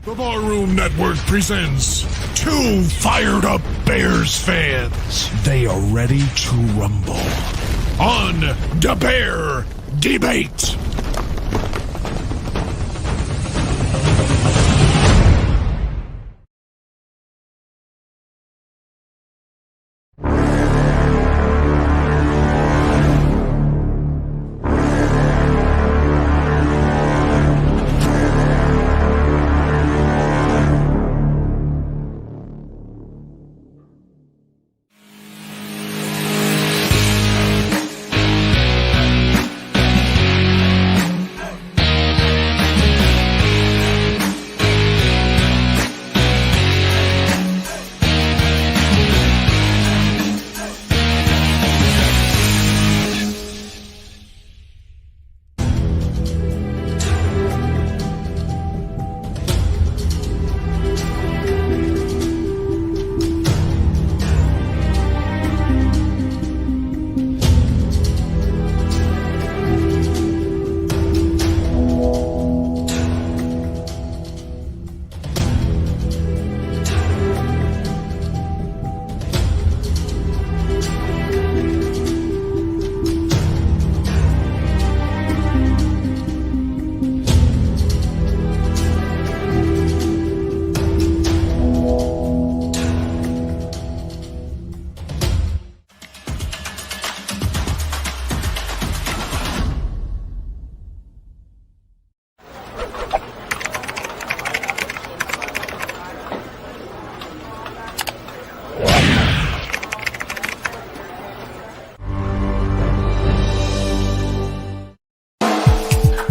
The Barroom Network presents two fired-up Bears fans. They are ready to rumble on the Bear Debate.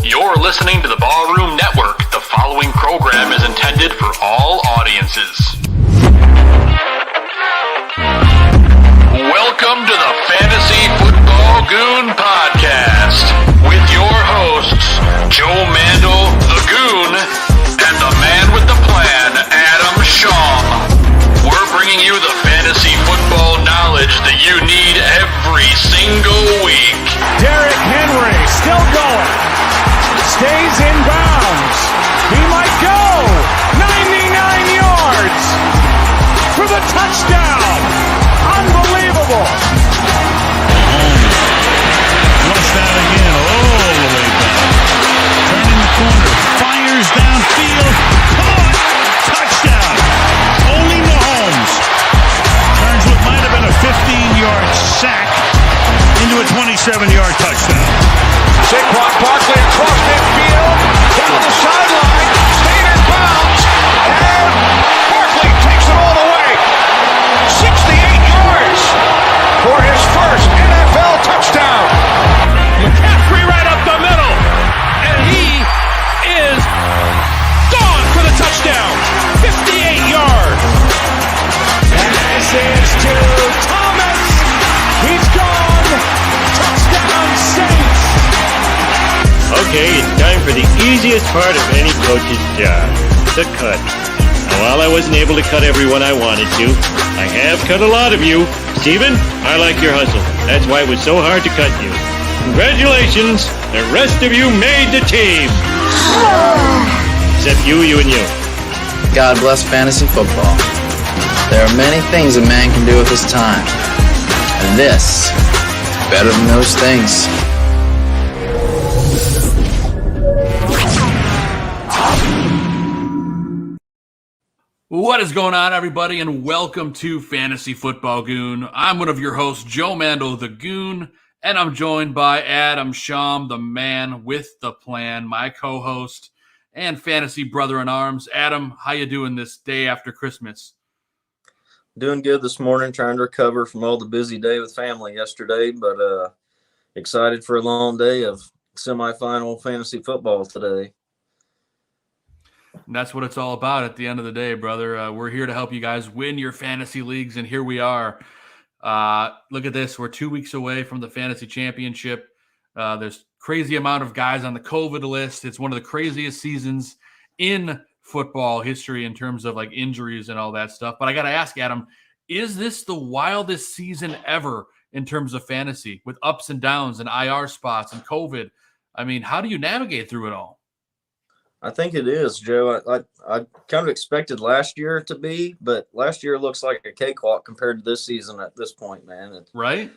You're listening to the Barroom Network. The following program is intended for all audiences. Welcome to the Fantasy Football Goon Podcast with your hosts, Joe Mandel, the Goon, and the man with the plan, Adam Schaum. We're bringing you the fantasy football knowledge that you need every single week. Derrick Henry still going. Stays in bounds. He might go 99 yards for the touchdown. Unbelievable. Flushed out again all the way back. Turning the corner. Fires downfield. Caught. Touchdown. Only Mahomes turns what might have been a 15-yard sack into a 27-yard touchdown. Saquon Barkley across midfield, down the sideline, staying in bounds, and Barkley takes it all the way. 68 yards for his first NFL touchdown. McCaffrey right up the middle, and he is gone for the touchdown. 58 yards. And this is to Thomas. He's gone. Touchdown Saints. Okay, it's time for the easiest part of any coach's job, the cut. Now, while I wasn't able to cut everyone I wanted to, I have cut a lot of you. Steven, I like your hustle. That's why it was so hard to cut you. Congratulations, the rest of you made the team. Except you and you. God bless fantasy football. There are many things a man can do with his time. And this, better than those things. What is going on, everybody, and welcome to Fantasy Football Goon. I'm one of your hosts, Joe Mandel, the Goon, and I'm joined by Adam Schaum, the man with the plan, my co-host and fantasy brother-in-arms. Adam, how you doing this day after Christmas? Doing good this morning, trying to recover from all the busy day with family yesterday, but excited for a long day of semifinal fantasy football today. And that's what it's all about at the end of the day, brother. We're here to help you guys win your fantasy leagues, and here we are. Look at this. We're 2 weeks away from the fantasy championship. There's crazy amount of guys on the COVID list. It's one of the craziest seasons in football history in terms of like injuries and all that stuff. But I got to ask, Adam, is this the wildest season ever in terms of fantasy with ups and downs and IR spots and COVID? I mean, how do you navigate through it all? I think it is, Joe. I kind of expected last year to be, but last year looks like a cakewalk compared to this season at this point, man. Right?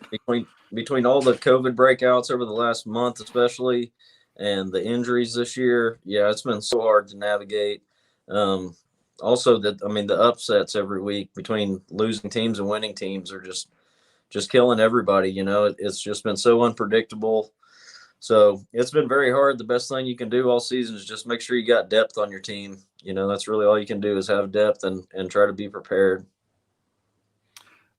Between all the COVID breakouts over the last month, especially, and the injuries this year, yeah, it's been so hard to navigate. Also, the upsets every week between losing teams and winning teams are just killing everybody. It's just been so unpredictable. So it's been very hard. The best thing you can do all season is just make sure you got depth on your team. That's really all you can do is have depth and try to be prepared.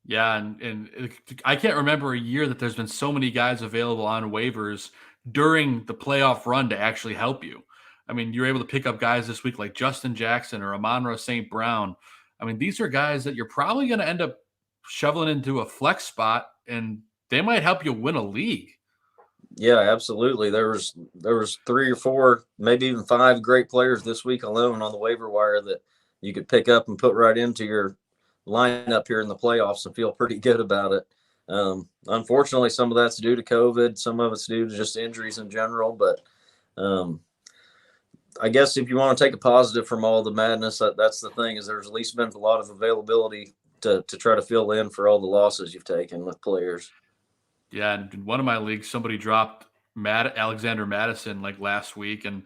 Yeah, and I can't remember a year that there's been so many guys available on waivers during the playoff run to actually help you. I mean, you're able to pick up guys this week like Justin Jackson or Amon-Ra St. Brown. I mean, these are guys that you're probably going to end up shoveling into a flex spot, and they might help you win a league. Yeah, absolutely. There was 3 or 4, maybe even 5 great players this week alone on the waiver wire that you could pick up and put right into your lineup here in the playoffs and feel pretty good about it. Unfortunately, some of that's due to COVID. Some of it's due to just injuries in general. But I guess if you want to take a positive from all the madness, that's the thing, is there's at least been a lot of availability to try to fill in for all the losses you've taken with players. Yeah, and in one of my leagues, somebody dropped Alexander Madison like last week, and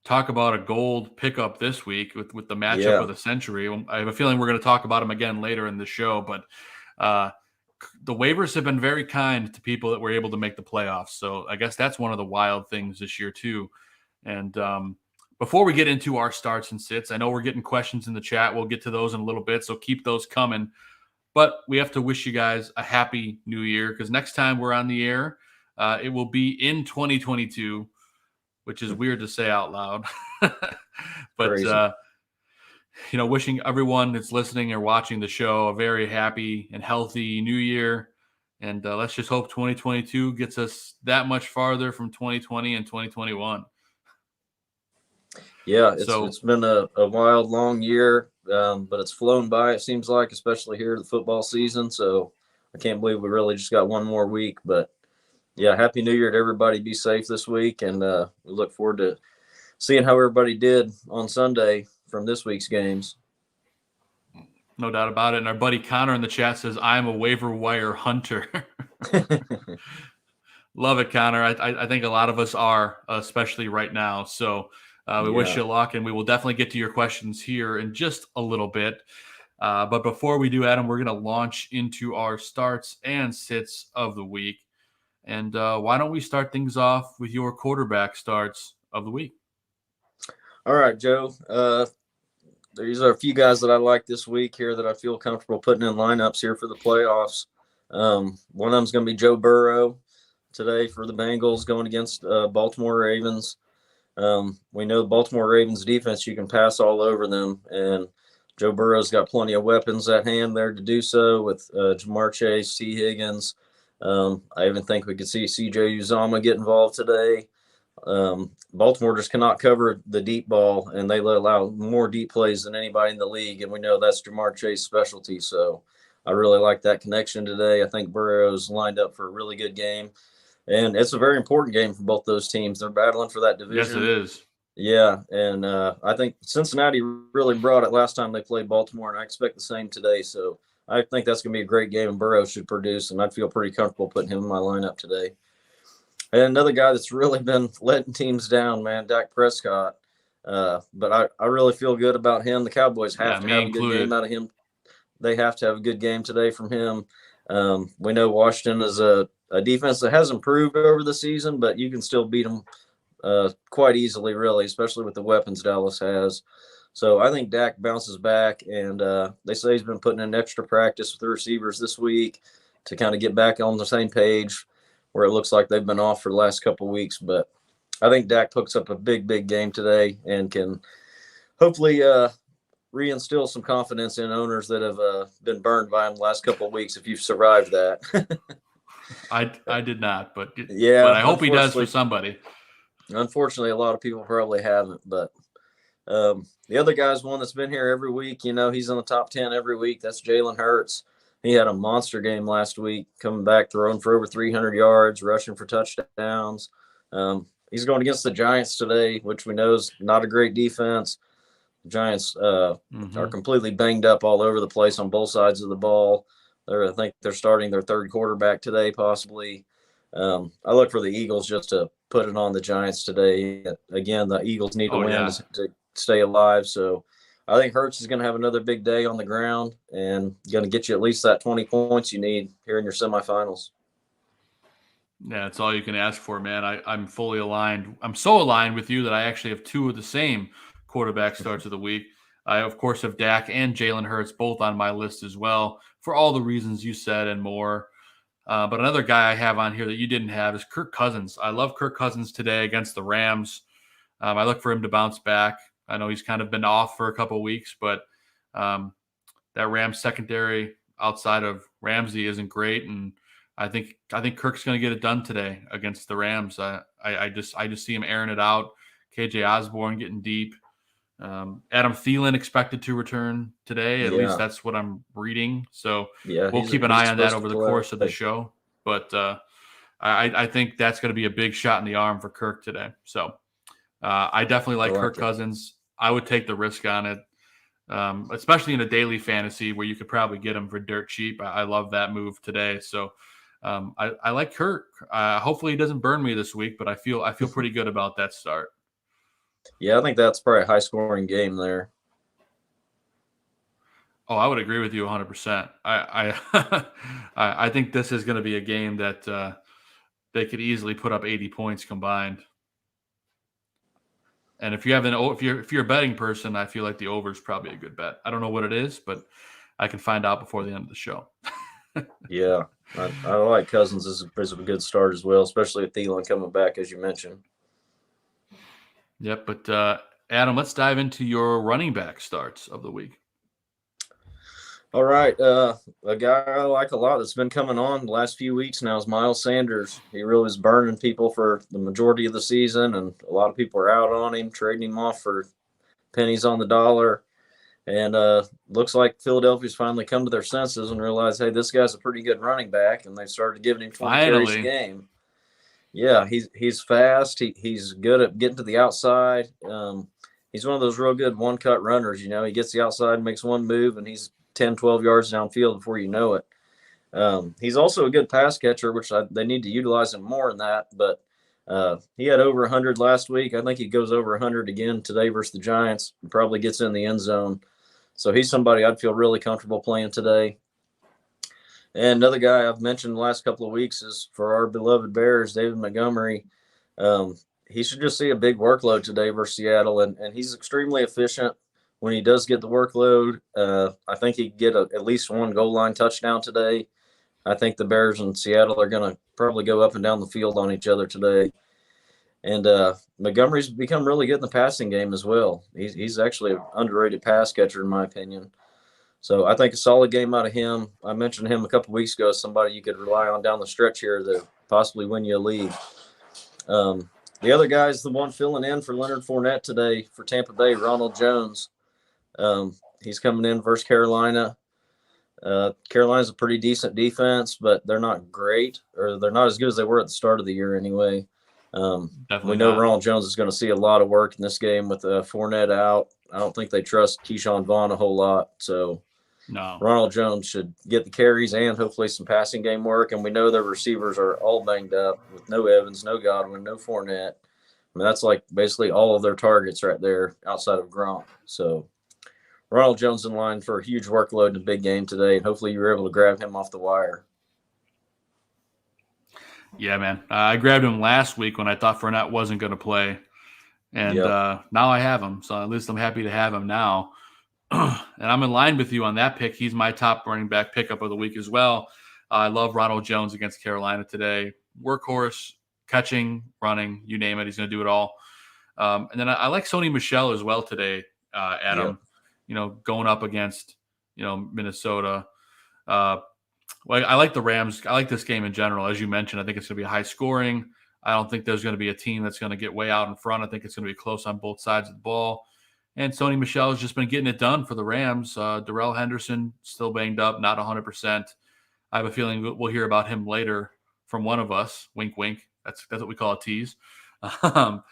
talk about a gold pickup this week with the matchup of the century. I have a feeling we're going to talk about him again later in the show, but the waivers have been very kind to people that were able to make the playoffs. So I guess that's one of the wild things this year too. And before we get into our starts and sits, I know we're getting questions in the chat. We'll get to those in a little bit, so keep those coming. But we have to wish you guys a happy new year, because next time we're on the air, it will be in 2022, which is weird to say out loud. But, wishing everyone that's listening or watching the show a very happy and healthy new year. And let's just hope 2022 gets us that much farther from 2020 and 2021. Yeah, it's been a wild, long year, but it's flown by, it seems like, especially here the football season. So I can't believe we really just got one more week. But, yeah, Happy New Year to everybody. Be safe this week, and we look forward to seeing how everybody did on Sunday from this week's games. No doubt about it. And our buddy Connor in the chat says, I'm a waiver wire hunter. Love it, Connor. I think a lot of us are, especially right now. So we wish you luck, and we will definitely get to your questions here in just a little bit. But before we do, Adam, we're going to launch into our starts and sits of the week. And why don't we start things off with your quarterback starts of the week? All right, Joe. These are a few guys that I like this week here that I feel comfortable putting in lineups here for the playoffs. One of them is going to be Joe Burrow today for the Bengals going against Baltimore Ravens. We know the Baltimore Ravens defense, you can pass all over them, and Joe Burrow's got plenty of weapons at hand there to do so with Jamar Chase, T. Higgins. I even think we could see C.J. Uzomah get involved today. Baltimore just cannot cover the deep ball, and they allow more deep plays than anybody in the league, and we know that's Jamar Chase's specialty. So I really like that connection today. I think Burrow's lined up for a really good game, and it's a very important game for both those teams. They're battling for that division. Yes, it is. Yeah, and I think Cincinnati really brought it last time they played Baltimore, and I expect the same today. So I think that's going to be a great game, and Burrow should produce, and I'd feel pretty comfortable putting him in my lineup today. And another guy that's really been letting teams down, man, Dak Prescott. But I really feel good about him. The Cowboys have to have a good game out of him. They have to have a good game today from him. We know Washington is a defense that has improved over the season, but you can still beat them quite easily, really, especially with the weapons Dallas has. So I think Dak bounces back, and they say he's been putting in extra practice with the receivers this week to kind of get back on the same page, where it looks like they've been off for the last couple of weeks. But I think Dak puts up a big game today and can hopefully reinstill some confidence in owners that have been burned by him the last couple of weeks, if you've survived that. I did not, but I hope he does for somebody. Unfortunately, a lot of people probably haven't. But the other guy's one that's been here every week. He's in the top 10 every week. That's Jalen Hurts. He had a monster game last week, coming back, throwing for over 300 yards, rushing for touchdowns. he's going against the Giants today, which we know is not a great defense. The Giants are completely banged up all over the place on both sides of the ball. I think they're starting their third quarterback today, possibly. I look for the Eagles just to put it on the Giants today. Again, the Eagles need to win to stay alive. So I think Hurts is going to have another big day on the ground and going to get you at least that 20 points you need here in your semifinals. Yeah, it's all you can ask for, man. I'm fully aligned. I'm so aligned with you that I actually have two of the same quarterback starts of the week. I, of course, have Dak and Jalen Hurts both on my list as well for all the reasons you said and more. But another guy I have on here that you didn't have is Kirk Cousins. I love Kirk Cousins today against the Rams. I look for him to bounce back. I know he's kind of been off for a couple of weeks, but that Rams secondary outside of Ramsey isn't great, and I think Kirk's going to get it done today against the Rams. I just see him airing it out. KJ Osborne getting deep. Adam Thielen expected to return today. At least that's what I'm reading. So we'll keep an eye on that over the course of the show. But I think that's going to be a big shot in the arm for Kirk today. So I definitely like Kirk Cousins. I would take the risk on it, especially in a daily fantasy where you could probably get him for dirt cheap. I love that move today. So I like Kirk. Hopefully he doesn't burn me this week, but I feel pretty good about that start. Yeah, I think that's probably a high-scoring game there. Oh, I would agree with you 100%. I think this is going to be a game that they could easily put up 80 points combined. And if you're a betting person, I feel like the over is probably a good bet. I don't know what it is, but I can find out before the end of the show. Yeah, I like Cousins as a good start as well, especially with Thielen coming back, as you mentioned. Yep, but Adam, let's dive into your running back starts of the week. All right, a guy I like a lot that's been coming on the last few weeks now is Miles Sanders. He really is burning people for the majority of the season, and a lot of people are out on him, trading him off for pennies on the dollar. And looks like Philadelphia's finally come to their senses and realized, hey, this guy's a pretty good running back, and they've started giving him 20 carries a game. Yeah, he's fast. He's good at getting to the outside. He's one of those real good one-cut runners. You know, he gets the outside, makes one move, and he's 10, 12 yards downfield before you know it. He's also a good pass catcher, which they need to utilize him more in that. But he had over 100 last week. I think he goes over 100 again today versus the Giants. He probably gets in the end zone. So he's somebody I'd feel really comfortable playing today. And another guy I've mentioned the last couple of weeks is for our beloved Bears, David Montgomery. He should just see a big workload today versus Seattle, and he's extremely efficient when he does get the workload. I think he'd get at least one goal line touchdown today. I think the Bears and Seattle are going to probably go up and down the field on each other today. And Montgomery's become really good in the passing game as well. He's actually an underrated pass catcher, in my opinion. So I think a solid game out of him. I mentioned him a couple weeks ago as somebody you could rely on down the stretch here to possibly win you a league. The other guy is the one filling in for Leonard Fournette today for Tampa Bay, Ronald Jones. He's coming in versus Carolina. Carolina's a pretty decent defense, but they're not great, or they're not as good as they were at the start of the year anyway. We know Ronald Jones is going to see a lot of work in this game with Fournette out. I don't think they trust Keyshawn Vaughn a whole lot. So Ronald Jones should get the carries and hopefully some passing game work. And we know their receivers are all banged up with no Evans, no Godwin, no Fournette. I mean, that's like basically all of their targets right there outside of Gronk. So Ronald Jones in line for a huge workload in a big game today. And hopefully you were able to grab him off the wire. Yeah, man. I grabbed him last week when I thought Fournette wasn't going to play. And now I have him. So at least I'm happy to have him now. And I'm in line with you on that pick. He's my top running back pickup of the week as well. I love Ronald Jones against Carolina today. Workhorse, catching, running, you name it. He's going to do it all. And then I like Sony Michel as well today, Adam. Yeah. You know, going up against, Minnesota. Well, I like the Rams. I like this game in general. As you mentioned, I think it's going to be high scoring. I don't think there's going to be a team that's going to get way out in front. I think it's going to be close on both sides of the ball. And Sony Michel has just been getting it done for the Rams. Darrell Henderson still banged up, not 100%. I have a feeling we'll hear about him later from one of us. Wink, wink. That's what we call a tease. So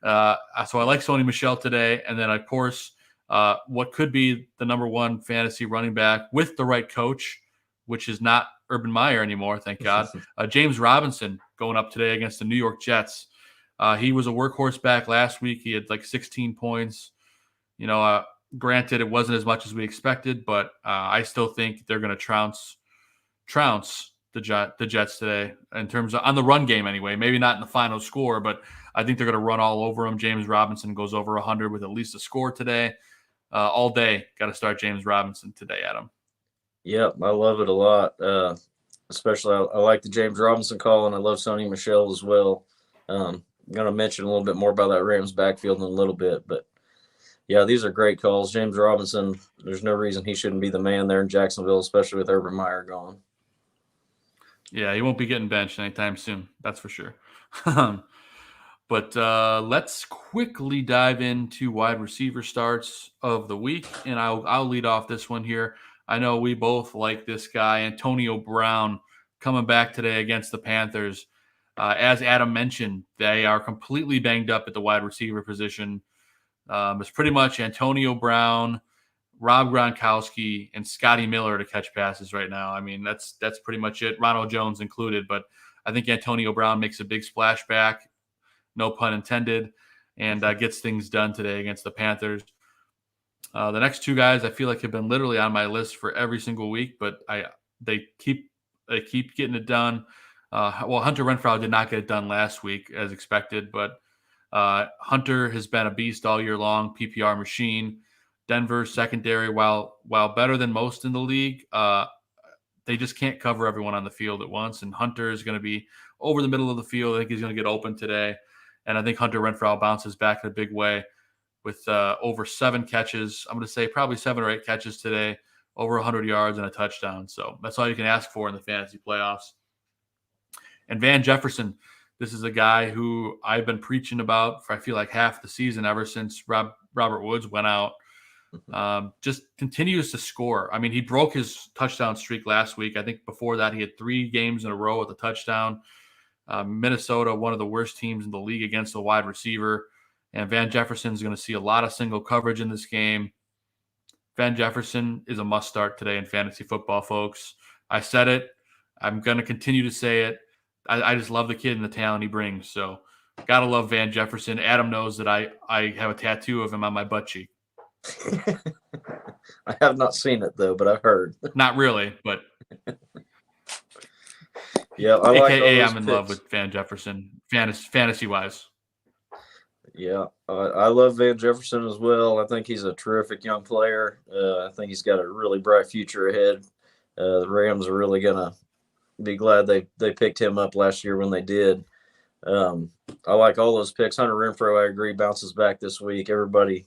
I like Sony Michel today. And then, of course, what could be the number one fantasy running back with the right coach, which is not Urban Meyer anymore, thank God. James Robinson going up today against the New York Jets. He was a workhorse back last week. He had like 16 points. Granted, it wasn't as much as we expected, but I still think they're going to trounce the Jets today in terms of on the run game anyway. Maybe not in the final score, but I think they're going to run all over him. James Robinson goes over 100 with at least a score today. All day, got to start James Robinson today, Adam. Yep, I love it a lot. Especially, I like the James Robinson call, and I love Sony Michel as well. I'm going to mention a little bit more about that Rams backfield in a little bit, but yeah, these are great calls. James Robinson, there's no reason he shouldn't be the man there in Jacksonville, especially with Urban Meyer gone. Yeah, he won't be getting benched anytime soon. That's for sure. But let's quickly dive into wide receiver starts of the week, and I'll lead off this one here. I know we both like this guy, Antonio Brown, coming back today against the Panthers. As Adam mentioned, they are completely banged up at the wide receiver position. It's pretty much Antonio Brown, Rob Gronkowski, and Scotty Miller to catch passes right now. I mean, that's pretty much it, Ronald Jones included. But I think Antonio Brown makes a big splash back, no pun intended, and gets things done today against the Panthers. The next two guys I feel like have been literally on my list for every single week, but they keep getting it done. Hunter Renfrow did not get it done last week as expected, but Hunter has been a beast all year long, PPR machine. Denver's secondary, while better than most in the league, they just can't cover everyone on the field at once. And Hunter is going to be over the middle of the field. I think he's going to get open today. And I think Hunter Renfrow bounces back in a big way with over 7 catches. I'm going to say probably 7 or 8 catches today, over 100 yards and a touchdown. So that's all you can ask for in the fantasy playoffs. And Van Jefferson, this is a guy who I've been preaching about for I feel like half the season ever since Robert Woods went out. Just continues to score. I mean, he broke his touchdown streak last week. I think before that he had 3 games in a row with a touchdown. Minnesota, one of the worst teams in the league against the wide receiver. And Van Jefferson is going to see a lot of single coverage in this game. Van Jefferson is a must start today in fantasy football, folks. I said it. I'm going to continue to say it. I just love the kid and the talent he brings. So got to love Van Jefferson. Adam knows that I have a tattoo of him on my butt cheek. I have not seen it though, but I've heard. Not really, but yeah, I like AKA I'm in love with Van Jefferson, fantasy wise. Yeah, I love Van Jefferson as well. I think he's a terrific young player. I think he's got a really bright future ahead. The Rams are really gonna be glad they picked him up last year when they did. I like all those picks. Hunter Renfrow, I agree, bounces back this week. Everybody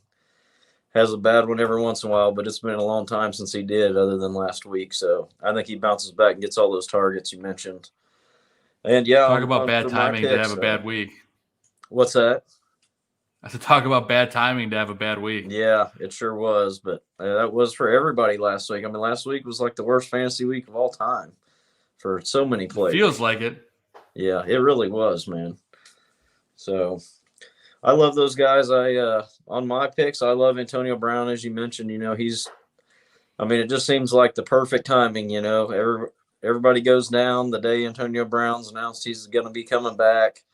has a bad one every once in a while, but it's been a long time since he did other than last week. So I think he bounces back and gets all those targets you mentioned. And yeah, talk about bad timing to have a bad week. What's that? I said talk about bad timing to have a bad week. Yeah, it sure was. But that was for everybody last week. I mean, last week was like the worst fantasy week of all time for so many players. Feels like it. Yeah, it really was, man. So I love those guys. On my picks, I love Antonio Brown, as you mentioned. You know, it just seems like the perfect timing. You know, everybody goes down the day Antonio Brown's announced he's going to be coming back.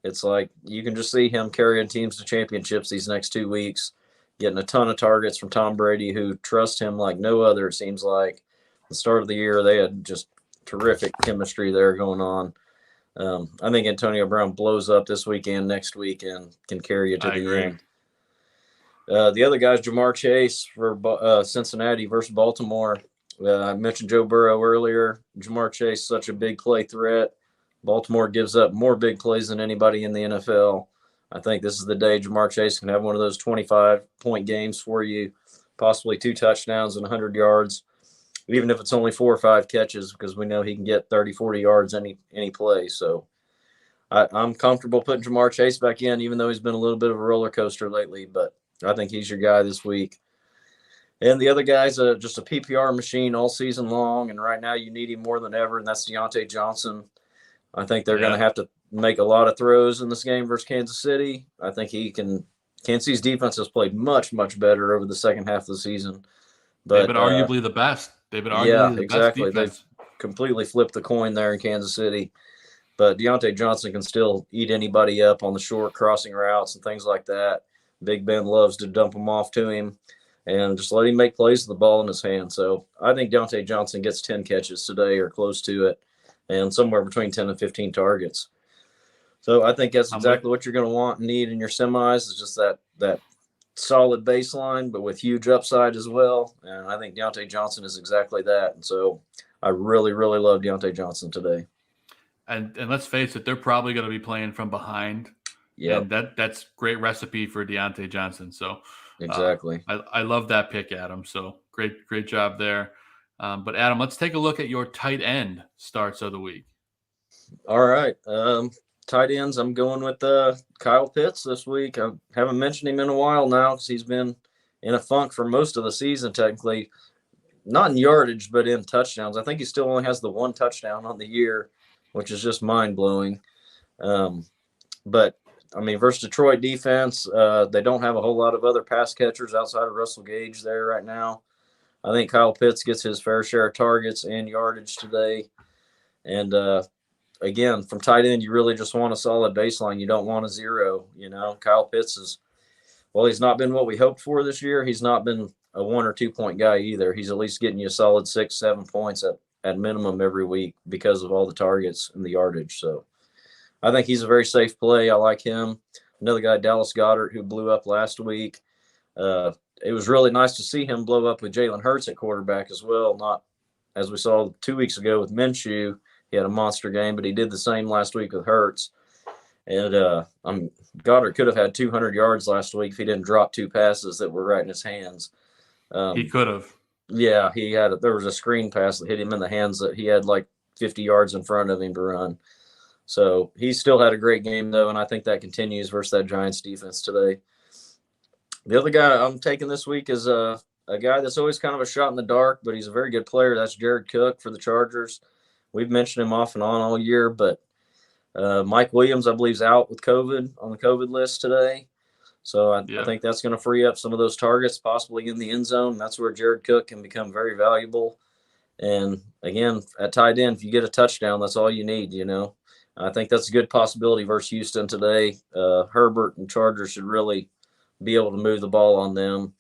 It's like you can just see him carrying teams to championships these next 2 weeks, getting a ton of targets from Tom Brady, who trusts him like no other. It seems like at the start of the year they had just terrific chemistry there going on. I think Antonio Brown blows up this weekend, next week, and can carry you to the end. The other guy's Jamar Chase for Cincinnati versus Baltimore. I mentioned Joe Burrow earlier. Jamar Chase, such a big play threat. Baltimore gives up more big plays than anybody in the NFL. I think this is the day Jamar Chase can have one of those 25-point games for you, possibly 2 touchdowns and 100 yards, even if it's only 4 or 5 catches, because we know he can get 30, 40 yards any play. So I'm comfortable putting Jamar Chase back in, even though he's been a little bit of a roller coaster lately, but I think he's your guy this week. And the other guy's just a PPR machine all season long, and right now you need him more than ever, and that's Deontay Johnson. I think they're going to have to make a lot of throws in this game versus Kansas City. I think he can. Kansas City's defense has played much, much better over the second half of the season. But they've been arguably the best. They've been yeah, arguably the exactly. best defense. They've completely flipped the coin there in Kansas City. But Deontay Johnson can still eat anybody up on the short crossing routes and things like that. Big Ben loves to dump them off to him and just let him make plays with the ball in his hand. So I think Deontay Johnson gets 10 catches today or close to it, and somewhere between 10 and 15 targets. So I think that's exactly what you're going to want and need in your semis, is just that solid baseline, but with huge upside as well. And I think Deontay Johnson is exactly that. And so I really, really love Deontay Johnson today. And let's face it, they're probably going to be playing from behind. Yeah, and that's great recipe for Deontay Johnson. So exactly. I love that pick, Adam. So great job there. But Adam, let's take a look at your tight end starts of the week. All right. Tight ends, I'm going with Kyle Pitts this week. I haven't mentioned him in a while now because he's been in a funk for most of the season, technically. Not in yardage, but in touchdowns. I think he still only has the one touchdown on the year, which is just mind-blowing. But, I mean, versus Detroit defense, they don't have a whole lot of other pass catchers outside of Russell Gage there right now. I think Kyle Pitts gets his fair share of targets and yardage today. And, again, from tight end, you really just want a solid baseline. You don't want a zero. Kyle Pitts is, well, he's not been what we hoped for this year. He's not been a 1 or 2 point guy either. He's at least getting you a solid 6-7 points at minimum every week because of all the targets and the yardage. So I think he's a very safe play. I like him. Another guy, Dallas Goedert, who blew up last week. It was really nice to see him blow up with Jalen Hurts at quarterback as well. Not as we saw 2 weeks ago with Minshew. He had a monster game, but he did the same last week with Hurts. And Goddard could have had 200 yards last week if he didn't drop 2 passes that were right in his hands. He could have. Yeah, there was a screen pass that hit him in the hands that he had like 50 yards in front of him to run. So he still had a great game, though, and I think that continues versus that Giants defense today. The other guy I'm taking this week is a guy that's always kind of a shot in the dark, but he's a very good player. That's Jared Cook for the Chargers. We've mentioned him off and on all year, but Mike Williams, I believe, is out with COVID on the COVID list today. So I think that's going to free up some of those targets, possibly in the end zone. That's where Jared Cook can become very valuable. And, again, at tight end, if you get a touchdown, that's all you need, I think that's a good possibility versus Houston today. Herbert and Chargers should really be able to move the ball on them.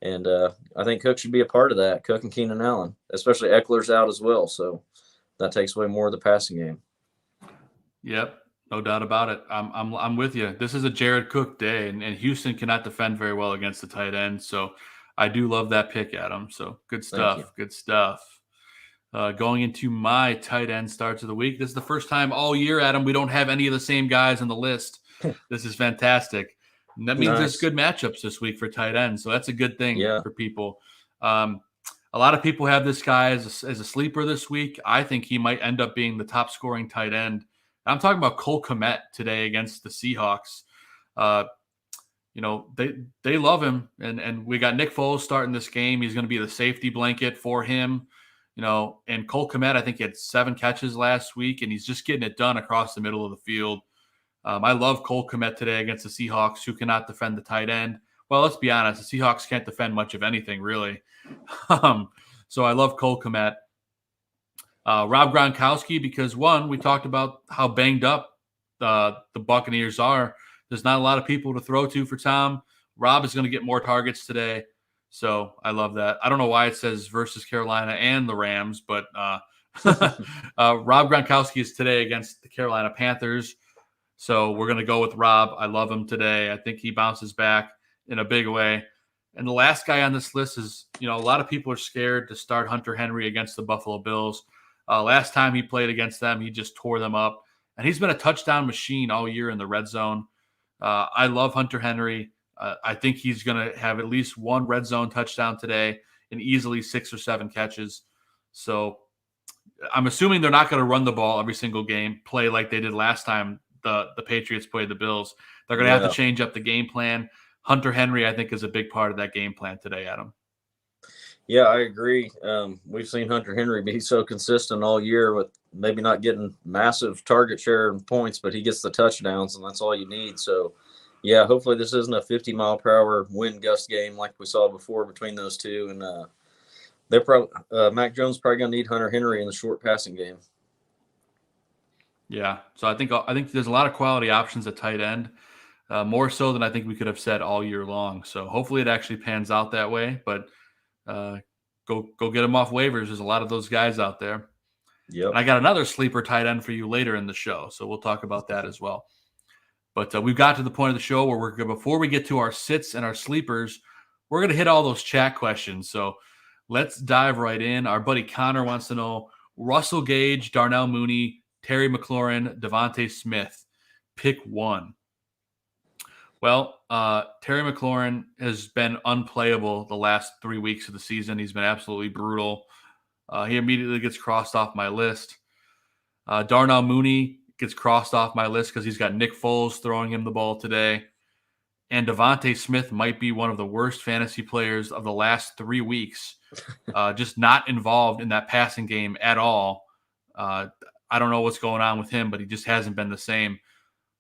And I think Cook should be a part of that, Cook and Keenan Allen, especially Eckler's out as well. So that takes away more of the passing game. Yep, no doubt about it. I'm with you. This is a Jared Cook day, and Houston cannot defend very well against the tight end. So I do love that pick, Adam. So good stuff. Good stuff. Going into my tight end starts of the week. This is the first time all year, Adam, we don't have any of the same guys on the list. This is fantastic. And that means there's good matchups this week for tight ends. So that's a good thing for people. A lot of people have this guy as a sleeper this week. I think he might end up being the top scoring tight end. I'm talking about Cole Kmet today against the Seahawks. They love him. And we got Nick Foles starting this game. He's going to be the safety blanket for him. And Cole Kmet, I think he had 7 catches last week, and he's just getting it done across the middle of the field. I love Cole Kmet today against the Seahawks, who cannot defend the tight end. Well, let's be honest, the Seahawks can't defend much of anything, really. So I love Cole Kmet. Rob Gronkowski, because, one, we talked about how banged up the Buccaneers are. There's not a lot of people to throw to for Tom. Rob is going to get more targets today. So I love that. I don't know why it says versus Carolina and the Rams, but Rob Gronkowski is today against the Carolina Panthers. So we're going to go with Rob. I love him today. I think he bounces back in a big way. And the last guy on this list is, a lot of people are scared to start Hunter Henry against the Buffalo Bills. Last time he played against them, he just tore them up. And he's been a touchdown machine all year in the red zone. I love Hunter Henry. I think he's going to have at least 1 red zone touchdown today and easily 6 or 7 catches. So I'm assuming they're not going to run the ball every single game, play like they did last time the Patriots played the Bills. They're going to have to change up the game plan. Hunter Henry, I think, is a big part of that game plan today, Adam. Yeah, I agree. We've seen Hunter Henry be so consistent all year with maybe not getting massive target share and points, but he gets the touchdowns, and that's all you need. So, yeah, hopefully this isn't a 50-mile-per-hour wind gust game like we saw before between those two. And they're probably Mac Jones probably going to need Hunter Henry in the short passing game. Yeah, so I think there's a lot of quality options at tight end, more so than I think we could have said all year long. So hopefully it actually pans out that way. But go get them off waivers. There's a lot of those guys out there. Yep. And I got another sleeper tight end for you later in the show, so we'll talk about that as well. But we've got to the point of the show where before we get to our sits and our sleepers, we're going to hit all those chat questions. So let's dive right in. Our buddy Connor wants to know Russell Gage, Darnell Mooney, Terry McLaurin, Devontae Smith. Pick one. Well, Terry McLaurin has been unplayable the last 3 weeks of the season. He's been absolutely brutal. He immediately gets crossed off my list. Darnell Mooney gets crossed off my list because he's got Nick Foles throwing him the ball today. And Devontae Smith might be one of the worst fantasy players of the last 3 weeks, just not involved in that passing game at all. I don't know what's going on with him, but he just hasn't been the same.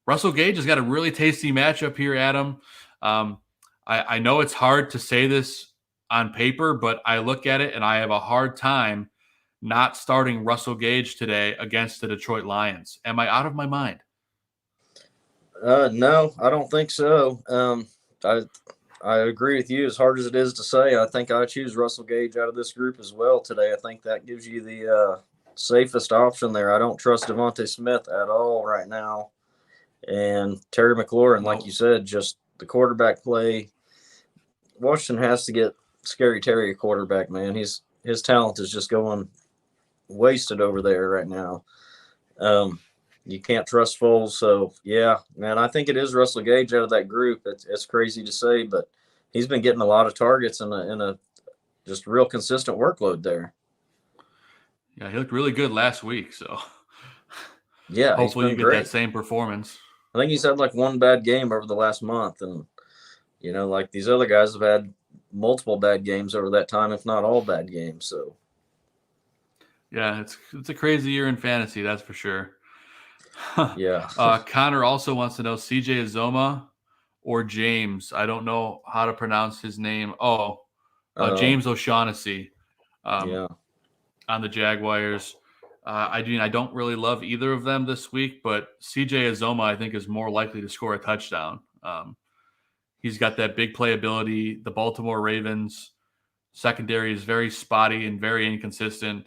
Russell Gage has got a really tasty matchup here, Adam. I know it's hard to say this on paper, but I look at it and I have a hard time not starting Russell Gage today against the Detroit Lions. Am I out of my mind? No, I don't think so. I agree with you. As hard as it is to say, I think I choose Russell Gage out of this group as well today. I think that gives you the safest option there. I don't trust Devontae Smith at all right now. And Terry McLaurin, like you said, just the quarterback play. Washington has to get Scary Terry a quarterback, man. His talent is just going wasted over there right now. You can't trust Foles. So, yeah, man, I think it is Russell Gage out of that group. It's crazy to say, but he's been getting a lot of targets and a just real consistent workload there. Yeah, he looked really good last week. So, yeah, hopefully you get that same performance. I think he's had like one bad game over the last month. And, like these other guys have had multiple bad games over that time, if not all bad games. So, yeah, it's a crazy year in fantasy, that's for sure. Yeah. Connor also wants to know CJ Azoma or James. I don't know how to pronounce his name. James O'Shaughnessy on the Jaguars. I don't really love either of them this week, but CJ Azoma I think is more likely to score a touchdown. He's got that big playability. The Baltimore Ravens secondary is very spotty and very inconsistent.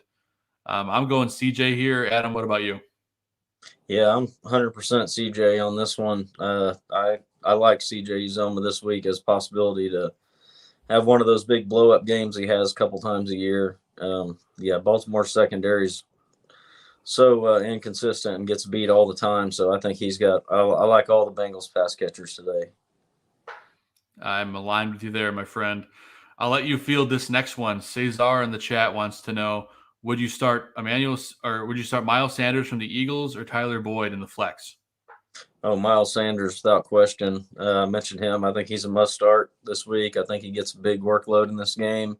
I'm going CJ here. Adam, what about you? Yeah, I'm 100% CJ on this one. I like CJ Uzoma this week as a possibility to have one of those big blow-up games he has a couple times a year. Baltimore secondary's so inconsistent and gets beat all the time. So I think I like all the Bengals pass catchers today. I'm aligned with you there, my friend. I'll let you field this next one. Cesar in the chat wants to know, would you start Miles Sanders from the Eagles or Tyler Boyd in the flex? Oh, Miles Sanders, without question. I mentioned him. I think he's a must start this week. I think he gets a big workload in this game.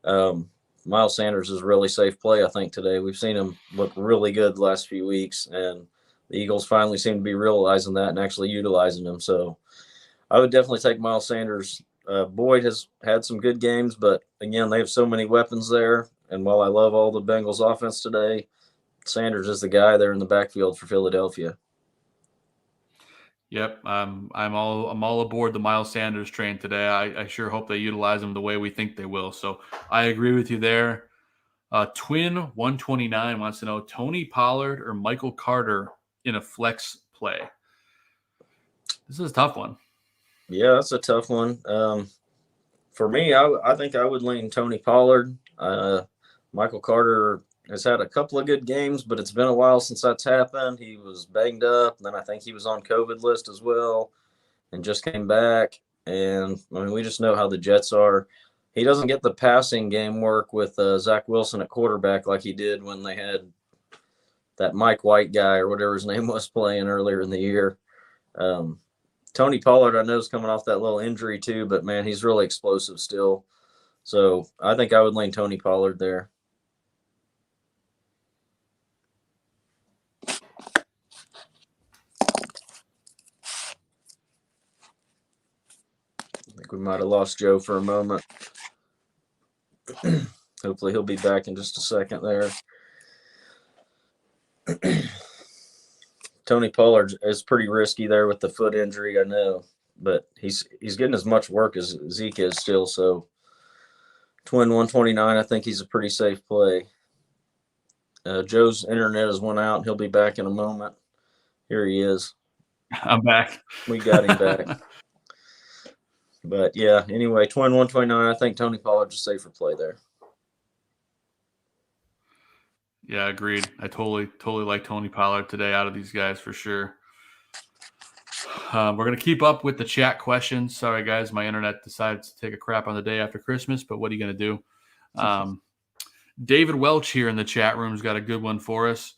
Miles Sanders is a really safe play, I think, today. We've seen him look really good the last few weeks, and the Eagles finally seem to be realizing that and actually utilizing him. So I would definitely take Miles Sanders. Boyd has had some good games, but, again, they have so many weapons there. And while I love all the Bengals offense today, Sanders is the guy there in the backfield for Philadelphia. Yep, I'm all aboard the Miles Sanders train today. I sure hope they utilize him the way we think they will. So I agree with you there. Twin 129 wants to know Tony Pollard or Michael Carter in a flex play. This is a tough one. Yeah, that's a tough one. For me, I think I would lean Tony Pollard. Michael Carter has had a couple of good games, but it's been a while since that's happened. He was banged up, and then I think he was on COVID list as well and just came back. And, we just know how the Jets are. He doesn't get the passing game work with Zach Wilson at quarterback like he did when they had that Mike White guy or whatever his name was playing earlier in the year. Tony Pollard, I know, is coming off that little injury too, but, man, he's really explosive still. So I think I would lean Tony Pollard there. we might have lost Joe for a moment. Hopefully he'll be back in just a second there. Tony Pollard is pretty risky there with the foot injury, I know, but he's getting as much work as Zeke is still. So Twin 129, I think he's a pretty safe play. Joe's internet has went out. He'll be back in a moment. Here he is. I'm back. We got him back. But yeah, anyway, Twin 129, I think Tony Pollard's a safer play there. Yeah, agreed. I totally like Tony Pollard today out of these guys for sure. We're going to keep up with the chat questions. Sorry, guys. My internet decided to take a crap on the day after Christmas, but what are you going to do? David Welch here in the chat room has got a good one for us.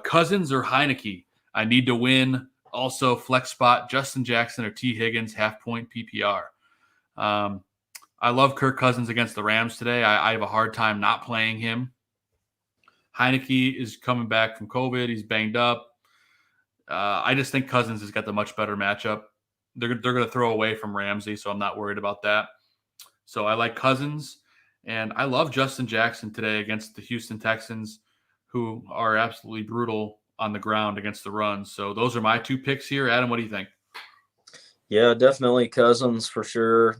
Cousins or Heineke? I need to win. Also, flex spot, Justin Jackson or T. Higgins, half-point PPR. I love Kirk Cousins against the Rams today. I have a hard time not playing him. Heineke is coming back from COVID. He's banged up. I just think Cousins has got the much better matchup. They're going to throw away from Ramsey, so I'm not worried about that. So I like Cousins, and I love Justin Jackson today against the Houston Texans, who are absolutely brutal on the ground against the run. So those are my two picks here. Adam, what do you think? Yeah, definitely Cousins for sure.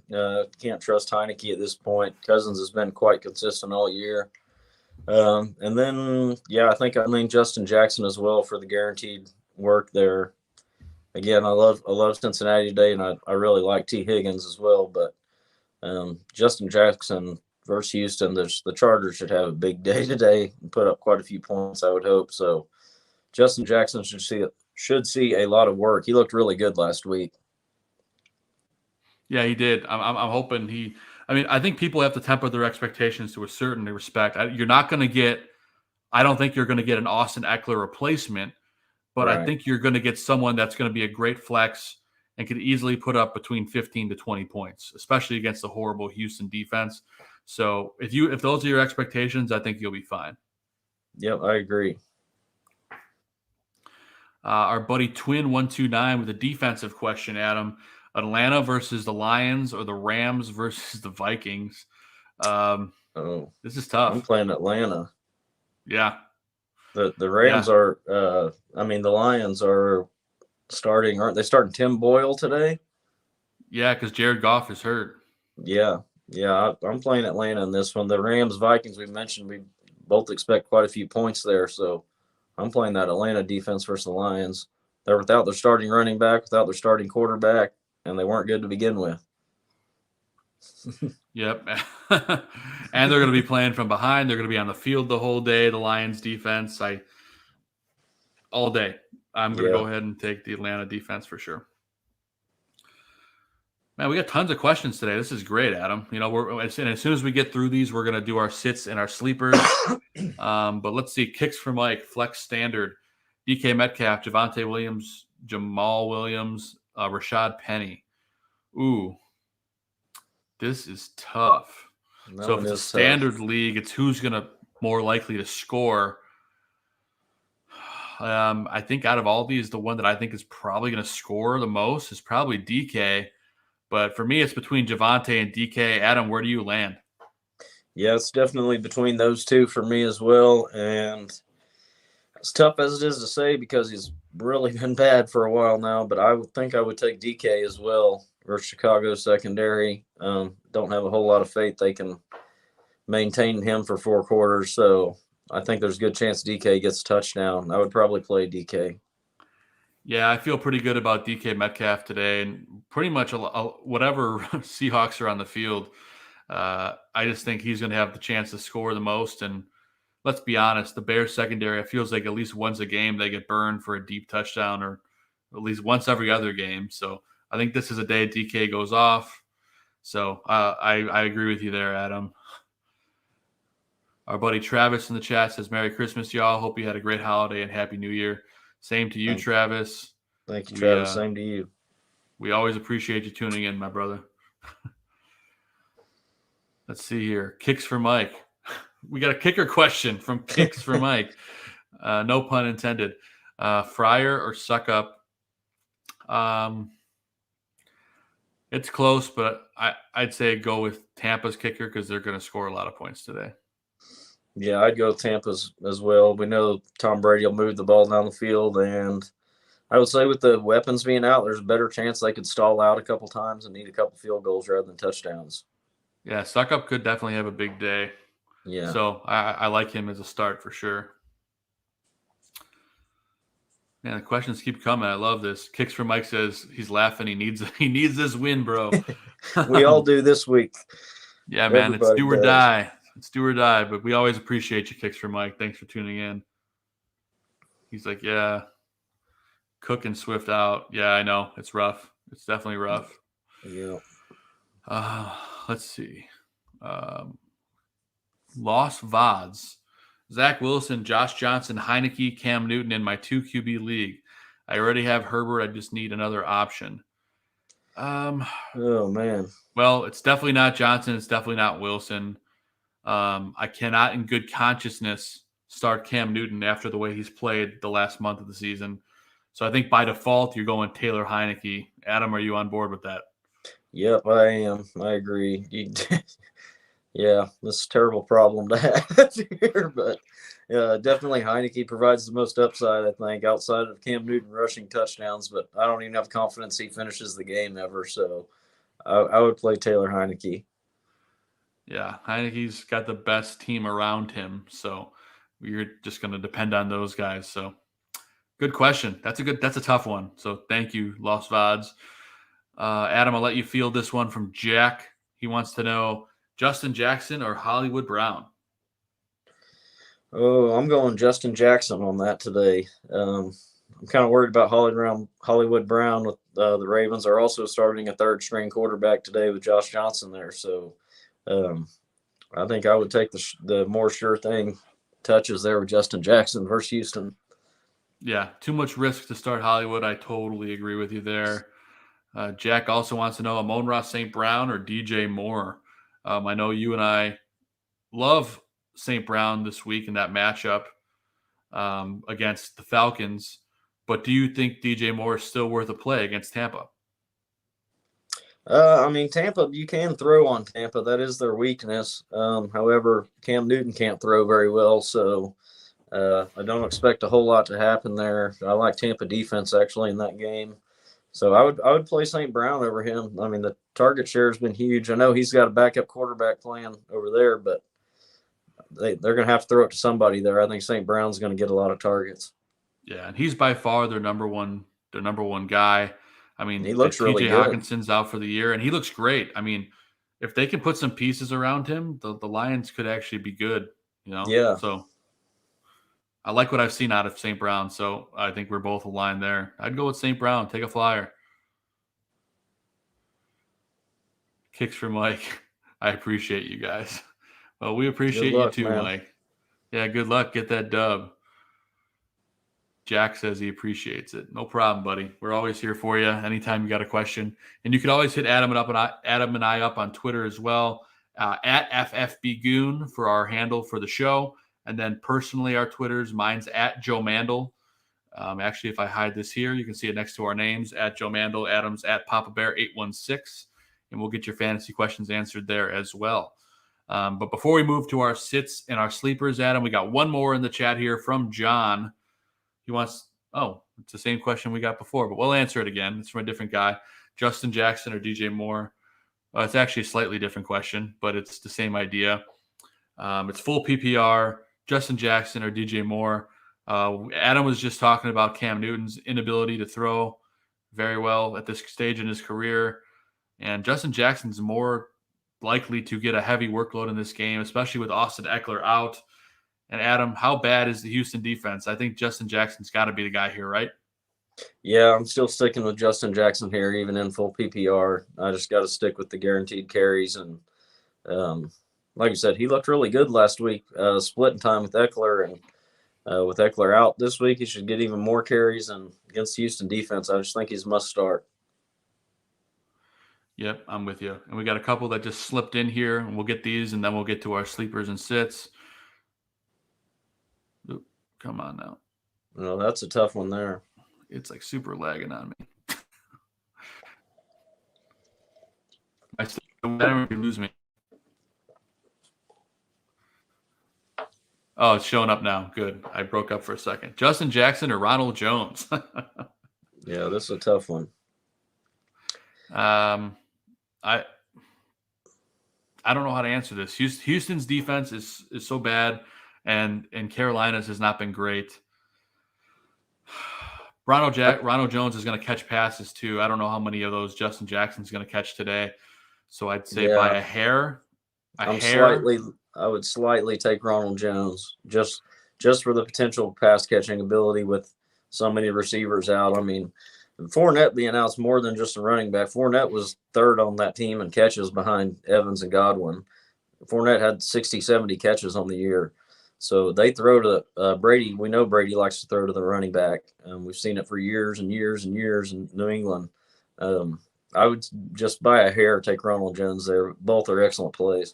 Can't trust Heineke at this point. Cousins has been quite consistent all year. And then, yeah, I think I lean Justin Jackson as well for the guaranteed work there. Again, I love Cincinnati today, and I really like T. Higgins as well. But Justin Jackson versus Houston, the Chargers should have a big day today and put up quite a few points, I would hope. So Justin Jackson should see a lot of work. He looked really good last week. Yeah, he did. I'm hoping I think people have to temper their expectations to a certain respect. You're not going to get – I don't think you're going to get an Austin Eckler replacement, but right. I think you're going to get someone that's going to be a great flex and could easily put up between 15 to 20 points, especially against the horrible Houston defense. So if those are your expectations, I think you'll be fine. Yep, I agree. Our buddy Twin 129 with a defensive question, Adam. Atlanta versus the Lions or the Rams versus the Vikings. This is tough. I'm playing Atlanta. Yeah. The Rams are the Lions are starting, aren't they starting Tim Boyle today? Yeah, because Jared Goff is hurt. Yeah. I'm playing Atlanta in this one. The Rams, Vikings, we mentioned we both expect quite a few points there. So I'm playing that Atlanta defense versus the Lions. They're without their starting running back, without their starting quarterback, and they weren't good to begin with. Yep. And they're going to be playing from behind. They're going to be on the field the whole day, the Lions defense. All day. I'm going to go ahead and take the Atlanta defense for sure. Man, we got tons of questions today. This is great, Adam. As soon as we get through these, we're going to do our sits and our sleepers. But let's see. Kicks for Mike, flex standard, DK Metcalf, Javonte Williams, Jamal Williams, Rashad Penny. Ooh, this is tough. So if it's a standard league, it's who's going to more likely to score. I think out of all these, the one that I think is probably going to score the most is probably DK. But for me, it's between Javonte and DK. Adam, where do you land? Yeah, it's definitely between those two for me as well. And as tough as it is to say because he's really been bad for a while now, but I would think I would take DK as well versus Chicago secondary. Don't have a whole lot of faith they can maintain him for 4 quarters. So I think there's a good chance DK gets a touchdown. I would probably play DK. Yeah, I feel pretty good about DK Metcalf today, and pretty much whatever Seahawks are on the field, I just think he's going to have the chance to score the most. And let's be honest, the Bears secondary, it feels like at least once a game they get burned for a deep touchdown, or at least once every other game. So I think this is a day DK goes off. So I agree with you there, Adam. Our buddy Travis in the chat says, Merry Christmas, y'all. Hope you had a great holiday and Happy New Year. Same to you, Travis. Thank you, Travis. Same to you. We always appreciate you tuning in, my brother. Let's see here. Kicks for Mike. We got a kicker question from Kicks for Mike. No pun intended. Fryer or Suck Up? It's close, but I'd say go with Tampa's kicker because they're going to score a lot of points today. Yeah, I'd go with Tampa as well. We know Tom Brady will move the ball down the field, and I would say with the weapons being out, there's a better chance they could stall out a couple times and need a couple field goals rather than touchdowns. Yeah, Suckup could definitely have a big day. Yeah. So I like him as a start for sure. Man, the questions keep coming. I love this. Kicks for Mike says he's laughing. He needs this win, bro. We all do this week. Yeah, man. It's Everybody do or does. die. It's do or die. But we always appreciate you, Kicks for Mike. Thanks for tuning in. He's like, yeah. Cook and Swift out. Yeah, I know. It's rough. It's definitely rough. Yeah. Let's see. Lost VODs. Zach Wilson, Josh Johnson, Heineke, Cam Newton in my 2 QB league. I already have Herbert. I just need another option. Oh, man. Well, it's definitely not Johnson. It's definitely not Wilson. I cannot in good consciousness start Cam Newton after the way he's played the last month of the season. So I think by default, you're going Taylor Heineke. Adam, are you on board with that? Yep, I am. I agree. Yeah, this is a terrible problem to have here, but definitely Heineke provides the most upside, I think, outside of Cam Newton rushing touchdowns, but I don't even have confidence he finishes the game ever, so I would play Taylor Heineke. Yeah, Heineke's got the best team around him, so you're just going to depend on those guys. So good question. That's a tough one. So thank you, Lost VODs. Adam, I'll let you field this one from Jack. He wants to know Justin Jackson or Hollywood Brown. Oh, I'm going Justin Jackson on that today. I'm kind of worried about Hollywood Brown with the Ravens are also starting a third string quarterback today with Josh Johnson there. So I think I would take the more sure thing touches there with Justin Jackson versus Houston. Yeah, too much risk to start Hollywood. I totally agree with you there. Jack also wants to know Amon-Ra St. Brown or DJ Moore. I know you and I love St. Brown this week in that matchup against the Falcons, but do you think DJ Moore is still worth a play against Tampa? I mean, Tampa, you can throw on Tampa. That is their weakness. However, Cam Newton can't throw very well, so I don't expect a whole lot to happen there. I like Tampa defense actually in that game. So I would play St. Brown over him. I mean, the target share has been huge. I know he's got a backup quarterback playing over there, but they're going to have to throw it to somebody there. I think St. Brown's going to get a lot of targets. Yeah, and he's by far their number one guy. I mean, he looks really TJ good. Hawkinson's out for the year, and he looks great. I mean, if they can put some pieces around him, the Lions could actually be good. You know? Yeah. So I like what I've seen out of St. Brown, so I think we're both aligned there. I'd go with St. Brown. Take a flyer. Kicks for Mike. I appreciate you guys. Well, we appreciate Good luck, you too, man. Mike. Yeah, good luck. Get that dub. Jack says he appreciates it. No problem, buddy. We're always here for you anytime you got a question. And you can always hit Adam and I up on Twitter as well, at FFB Goon for our handle for the show. And then personally, our Twitters, mine's at Joe Mandel. Actually, if I hide this here, you can see it next to our names, at Joe Mandel, Adams at Papa Bear 816. And we'll get your fantasy questions answered there as well. But before we move to our sits and our sleepers, Adam, we got one more in the chat here from John. He wants, it's the same question we got before, but we'll answer it again. It's from a different guy. Justin Jackson or DJ Moore? It's actually a slightly different question, but it's the same idea. It's full PPR, Justin Jackson or DJ Moore. Adam was just talking about Cam Newton's inability to throw very well at this stage in his career. And Justin Jackson's more likely to get a heavy workload in this game, especially with Austin Eckler out. And Adam, how bad is the Houston defense? I think Justin Jackson's got to be the guy here, right? Yeah, I'm still sticking with Justin Jackson here, even in full PPR. I just got to stick with the guaranteed carries. And like you said, he looked really good last week, splitting time with Eckler. And with Eckler out this week, he should get even more carries. And against the Houston defense, I just think he's a must start. Yep, I'm with you. And we got a couple that just slipped in here, and we'll get these, and then we'll get to our sleepers and sits. Oop, come on now. No, that's a tough one there. It's like super lagging on me. I don't lose me. Oh, it's showing up now. Good. I broke up for a second. Justin Jackson or Ronald Jones? Yeah, this is a tough one. I don't know how to answer this. Houston's defense is so bad, and Carolina's has not been great. Ronald Jones is going to catch passes too. I don't know how many of those Justin Jackson's going to catch today. So I'd say by a hair. I would slightly take Ronald Jones just for the potential pass catching ability with so many receivers out. I mean, Fournette being out is more than just a running back. Fournette was third on that team in catches behind Evans and Godwin. Fournette had 60, 70 catches on the year. So they throw to Brady. We know Brady likes to throw to the running back. We've seen it for years and years and years in New England. I would just by a hair take Ronald Jones there. Both are excellent plays.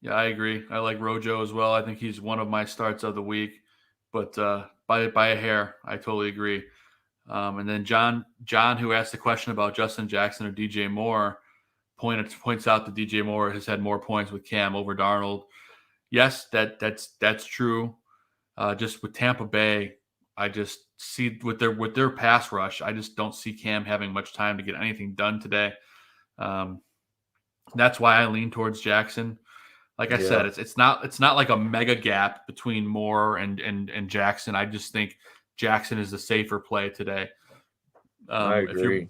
Yeah, I agree. I like Rojo as well. I think he's one of my starts of the week. But by a hair, I totally agree. And then John, who asked the question about Justin Jackson or DJ Moore, points out that DJ Moore has had more points with Cam over Darnold. Yes, that's true. Just with Tampa Bay, I just see with their pass rush, I just don't see Cam having much time to get anything done today. That's why I lean towards Jackson. Like I said, it's not like a mega gap between Moore and Jackson. I just think Jackson is the safer play today. I agree.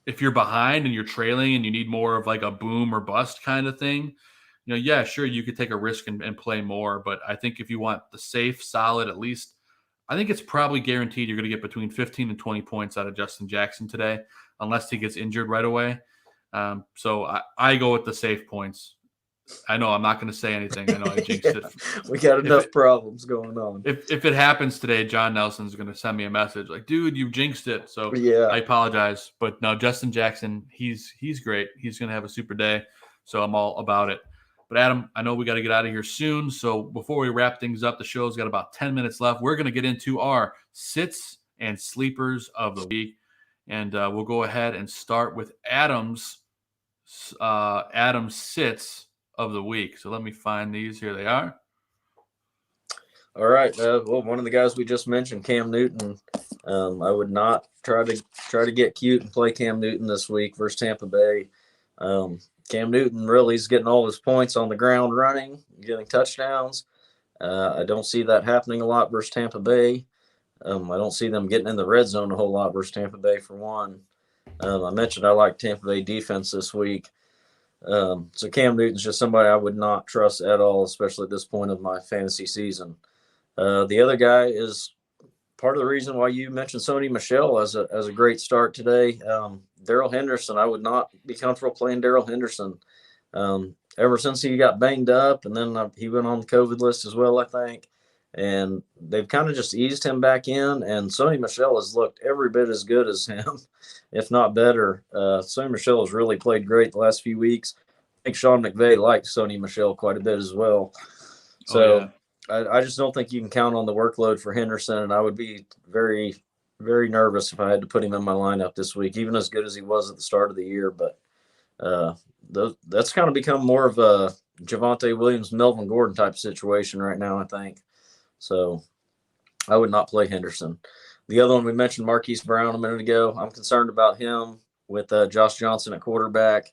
If you're behind and you're trailing and you need more of like a boom or bust kind of thing, yeah, sure, you could take a risk and play more. But I think if you want the safe, solid, at least, I think it's probably guaranteed you're going to get between 15 and 20 points out of Justin Jackson today, unless he gets injured right away. So I go with the safe points. I know I'm not going to say anything. I know I jinxed it. We got enough problems going on. If it happens today, John Nelson's going to send me a message like, dude, you jinxed it. So yeah, I apologize. But no, Justin Jackson, he's great. He's going to have a super day. So I'm all about it. But Adam, I know we got to get out of here soon. So before we wrap things up, the show's got about 10 minutes left. We're going to get into our sits and sleepers of the week. And we'll go ahead and start with Adam's sits of the week. So let me find these. Here they are. All right. Well, one of the guys we just mentioned, Cam Newton. I would not try to get cute and play Cam Newton this week versus Tampa Bay. Cam Newton really is getting all his points on the ground running, getting touchdowns. I don't see that happening a lot versus Tampa Bay. I don't see them getting in the red zone a whole lot versus Tampa Bay for one. I mentioned I like Tampa Bay defense this week. So Cam Newton's just somebody I would not trust at all, especially at this point of my fantasy season. The other guy is part of the reason why you mentioned Sony Michel as a great start today. Darrell Henderson, I would not be comfortable playing Darrell Henderson. Ever since he got banged up, and then he went on the COVID list as well, I think. And they've kind of just eased him back in, and Sony Michel has looked every bit as good as him, if not better. Sony Michel has really played great the last few weeks. I think Sean McVay liked Sony Michel quite a bit as well. So I just don't think you can count on the workload for Henderson, and I would be very, very nervous if I had to put him in my lineup this week, even as good as he was at the start of the year. But that's kind of become more of a Javonte Williams, Melvin Gordon type situation right now, I think. So I would not play Henderson. The other one we mentioned, Marquise Brown, a minute ago. I'm concerned about him with Josh Johnson at quarterback.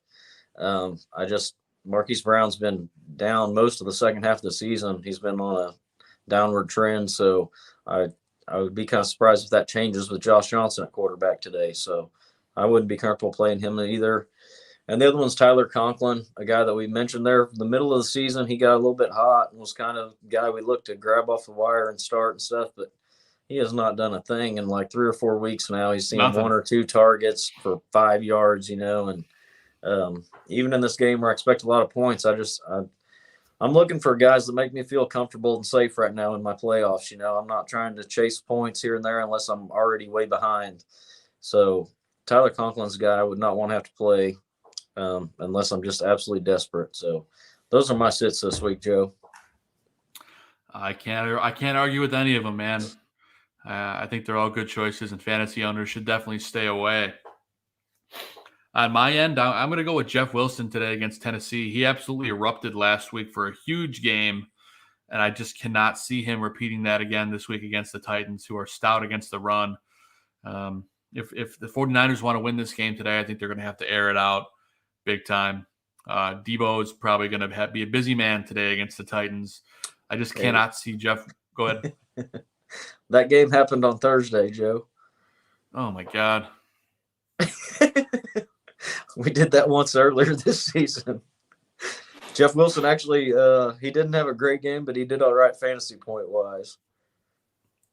Marquise Brown's been down most of the second half of the season. He's been on a downward trend. So I would be kind of surprised if that changes with Josh Johnson at quarterback today. So I wouldn't be comfortable playing him either. And the other one's Tyler Conklin, a guy that we mentioned there. The middle of the season, he got a little bit hot and was kind of the guy we looked to grab off the wire and start and stuff. But he has not done a thing in like 3 or 4 weeks now. He's seen 1 or 2 targets for 5 yards, and even in this game where I expect a lot of points, I'm looking for guys that make me feel comfortable and safe right now in my playoffs. I'm not trying to chase points here and there unless I'm already way behind. So Tyler Conklin's a guy I would not want to have to play unless I'm just absolutely desperate. So those are my sits this week, Joe. I can't argue with any of them, man. I think they're all good choices, and fantasy owners should definitely stay away. On my end, I'm going to go with Jeff Wilson today against Tennessee. He absolutely erupted last week for a huge game, and I just cannot see him repeating that again this week against the Titans, who are stout against the run. If the 49ers want to win this game today, I think they're going to have to air it out big time. Debo is probably going to be a busy man today against the Titans. I just cannot see Jeff. Go ahead. That game happened on Thursday, Joe. Oh, my God. We did that once earlier this season. Jeff Wilson actually, he didn't have a great game, but he did all right fantasy point-wise.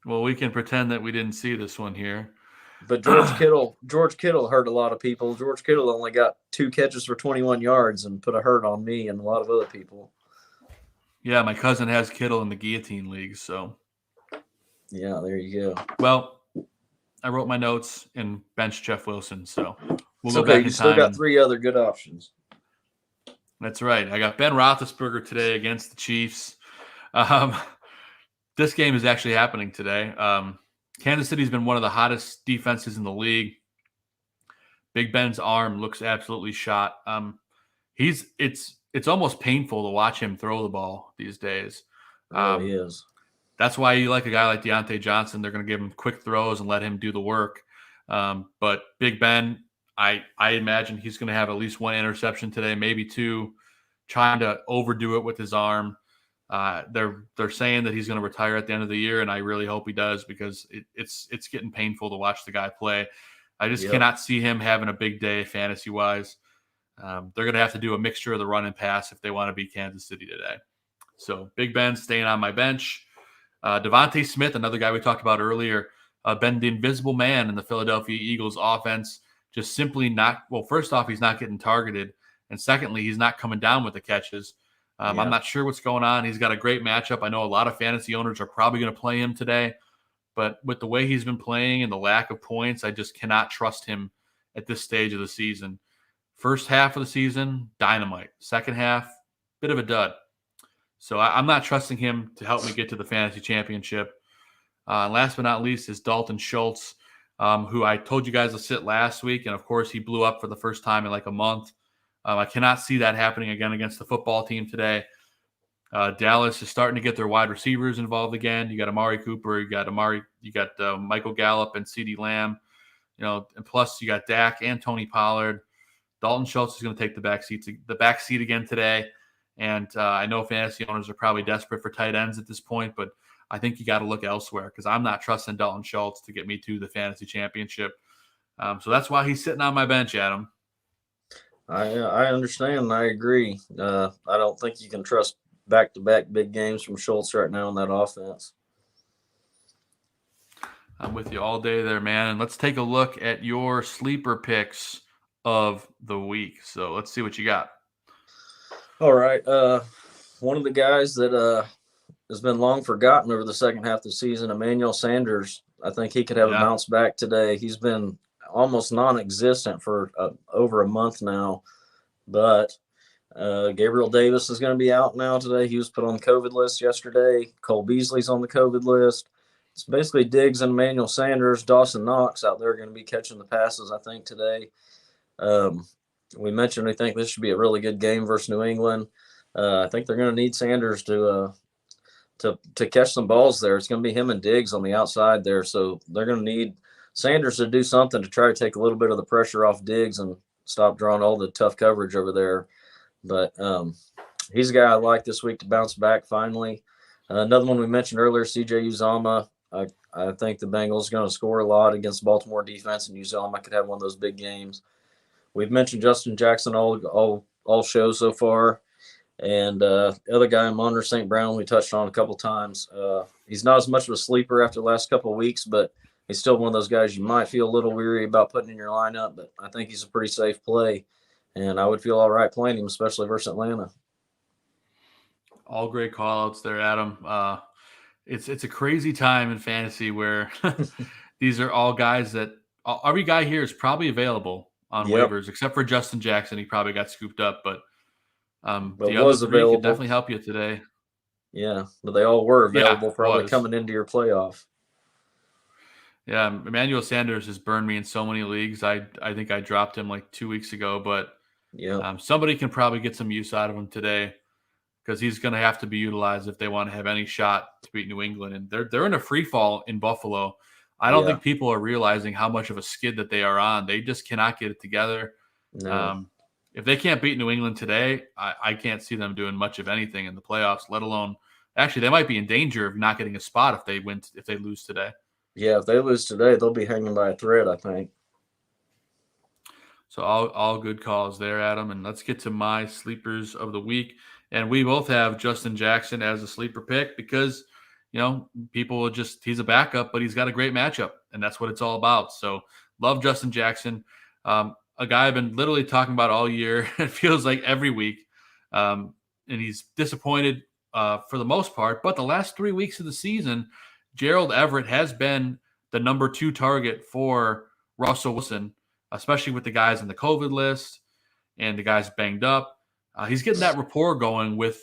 Well, we can pretend that we didn't see this one here. But George Kittle hurt a lot of people. George Kittle only got 2 catches for 21 yards and put a hurt on me and a lot of other people. Yeah, my cousin has Kittle in the Guillotine League, so. Yeah, there you go. Well, I wrote my notes and benched Jeff Wilson, so we'll go okay, back you in still time. got 3 other good options. That's right. I got Ben Roethlisberger today against the Chiefs. This game is actually happening today. Kansas City's been one of the hottest defenses in the league. Big Ben's arm looks absolutely shot. It's almost painful to watch him throw the ball these days. He is. That's why you like a guy like Deontay Johnson. They're going to give him quick throws and let him do the work. But Big Ben, I imagine he's going to have at least 1 interception today, maybe 2, trying to overdo it with his arm. They're saying that he's going to retire at the end of the year, and I really hope he does because it's getting painful to watch the guy play. I just cannot see him having a big day fantasy-wise. They're going to have to do a mixture of the run and pass if they want to beat Kansas City today. So Big Ben staying on my bench. Devontae Smith, another guy we talked about earlier, been the invisible man in the Philadelphia Eagles offense. Just simply not – well, first off, he's not getting targeted. And secondly, he's not coming down with the catches. I'm not sure what's going on. He's got a great matchup. I know a lot of fantasy owners are probably going to play him today. But with the way he's been playing and the lack of points, I just cannot trust him at this stage of the season. First half of the season, dynamite. Second half, bit of a dud. So I'm not trusting him to help me get to the fantasy championship. Last but not least is Dalton Schultz, who I told you guys to sit last week. And, of course, he blew up for the first time in like a month. I cannot see that happening again against the football team today. Dallas is starting to get their wide receivers involved again. You got Amari Cooper, you got Michael Gallup and CeeDee Lamb, and plus you got Dak and Tony Pollard. Dalton Schultz is going to take the back seat again today. And I know fantasy owners are probably desperate for tight ends at this point, but I think you got to look elsewhere because I'm not trusting Dalton Schultz to get me to the fantasy championship. So that's why he's sitting on my bench, Adam. I understand and I agree. I don't think you can trust back-to-back big games from Schultz right now in that offense. I'm with you all day there, man. And let's take a look at your sleeper picks of the week. So let's see what you got. All right. One of the guys that has been long forgotten over the second half of the season, Emmanuel Sanders. I think he could have a bounce back today. He's been almost non-existent for over a month now. But Gabriel Davis is going to be out now today. He was put on the COVID list yesterday. Cole Beasley's on the COVID list. It's basically Diggs and Emmanuel Sanders. Dawson Knox out there going to be catching the passes, I think, today. We mentioned we think this should be a really good game versus New England. I think they're going to need Sanders to catch some balls there. It's going to be him and Diggs on the outside there. So they're going to need Sanders to do something to try to take a little bit of the pressure off Diggs and stop drawing all the tough coverage over there. But he's a guy I like this week to bounce back finally. Another one we mentioned earlier, C.J. Uzomah. I think the Bengals are going to score a lot against Baltimore defense, and Uzomah could have one of those big games. We've mentioned Justin Jackson all show so far. And the other guy, Monter St. Brown, we touched on a couple times. He's not as much of a sleeper after the last couple of weeks, but he's still one of those guys you might feel a little weary about putting in your lineup. But I think he's a pretty safe play. And I would feel all right playing him, especially versus Atlanta. All great call-outs there, Adam. It's a crazy time in fantasy where these are all guys that every guy here is probably available on waivers, except for Justin Jackson. He probably got scooped up, but the other three could definitely help you today. Yeah, but they all were available probably coming into your playoff. Yeah, Emmanuel Sanders has burned me in so many leagues. I think I dropped him like 2 weeks ago, but Yeah. somebody can probably get some use out of him today because he's going to have to be utilized if they want to have any shot to beat New England. And they're in a free fall in Buffalo. I don't Yeah. think people are realizing how much of a skid that they are on. They just cannot get it together. No. If they can't beat New England today, I can't see them doing much of anything in the playoffs, let alone actually they might be in danger of not getting a spot if they lose today. Yeah, if they lose today, they'll be hanging by a thread, I think. So all good calls there, Adam. And let's get to my sleepers of the week. And we both have Justin Jackson as a sleeper pick because, people will he's a backup, but he's got a great matchup. And that's what it's all about. So love Justin Jackson. A guy I've been literally talking about all year. It feels like every week. And he's disappointed for the most part. But the last 3 weeks of the season, Gerald Everett has been the number 2 target for Russell Wilson, especially with the guys on the COVID list and the guys banged up. He's getting that rapport going with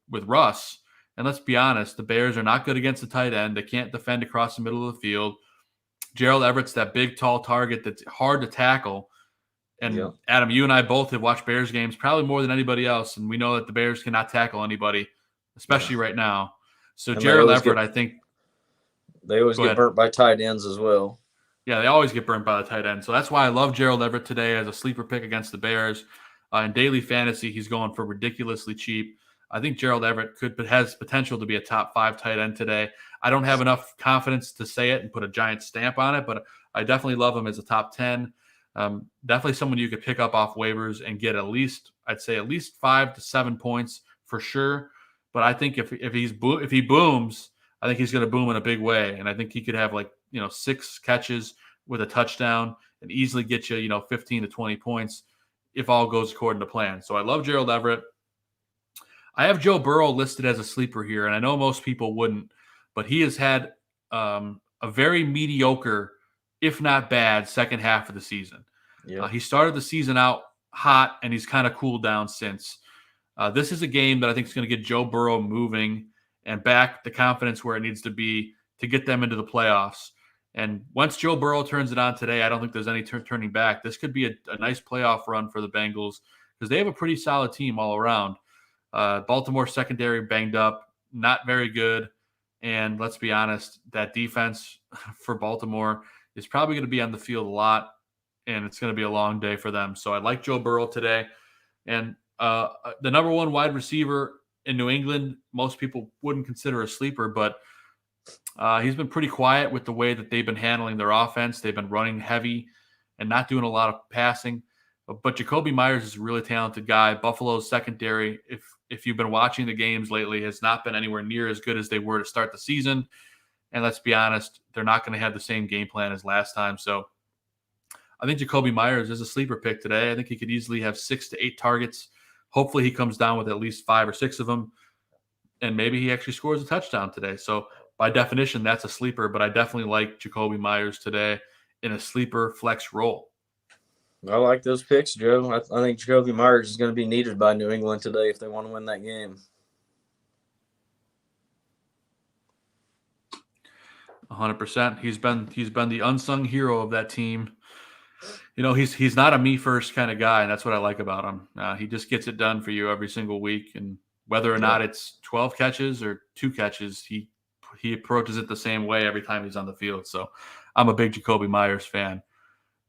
Russ. And let's be honest, the Bears are not good against the tight end. They can't defend across the middle of the field. Gerald Everett's that big, tall target that's hard to tackle. And Adam, you and I both have watched Bears games probably more than anybody else, and we know that the Bears cannot tackle anybody, especially right now. So Gerald Everett, I think they always get burnt by tight ends as well. Yeah, they always get burnt by the tight end. So that's why I love Gerald Everett today as a sleeper pick against the Bears. In daily fantasy, he's going for ridiculously cheap. I think Gerald Everett has potential to be a top 5 tight end today. I don't have enough confidence to say it and put a giant stamp on it, but I definitely love him as a top 10. Definitely someone you could pick up off waivers and get at least 5 to 7 points for sure. But I think if he booms, I think he's going to boom in a big way, and I think he could have 6 catches with a touchdown and easily get you 15 to 20 points if all goes according to plan. So I love Gerald Everett. I have Joe Burrow listed as a sleeper here, and I know most people wouldn't, but he has had a very mediocre, if not bad, second half of the season. Yeah. He started the season out hot, and he's kind of cooled down since. This is a game that I think is going to get Joe Burrow moving and back the confidence where it needs to be to get them into the playoffs. And once Joe Burrow turns it on today, I don't think there's any turning back. This could be a nice playoff run for the Bengals because they have a pretty solid team all around. Baltimore secondary banged up, not very good. And let's be honest, that defense for Baltimore is probably going to be on the field a lot, and it's going to be a long day for them. So I like Joe Burrow today. And the number 1 wide receiver in New England, most people wouldn't consider a sleeper, but he's been pretty quiet with the way that they've been handling their offense. They've been running heavy and not doing a lot of passing. But Jacoby Myers is a really talented guy. Buffalo's secondary, if you've been watching the games lately, has not been anywhere near as good as they were to start the season. And let's be honest, they're not going to have the same game plan as last time. So I think Jacoby Myers is a sleeper pick today. I think he could easily have 6 to 8 targets. Hopefully he comes down with at least 5 or 6 of them. And maybe he actually scores a touchdown today. So by definition, that's a sleeper. But I definitely like Jacoby Myers today in a sleeper flex role. I like those picks, Joe. I think Jacoby Myers is going to be needed by New England today if they want to win that game. 100%. He's been the unsung hero of that team. He's not a me first kind of guy, and that's what I like about him. He just gets it done for you every single week, and whether or not it's 12 catches or 2 catches, he approaches it the same way every time he's on the field. So I'm a big Jacoby Myers fan.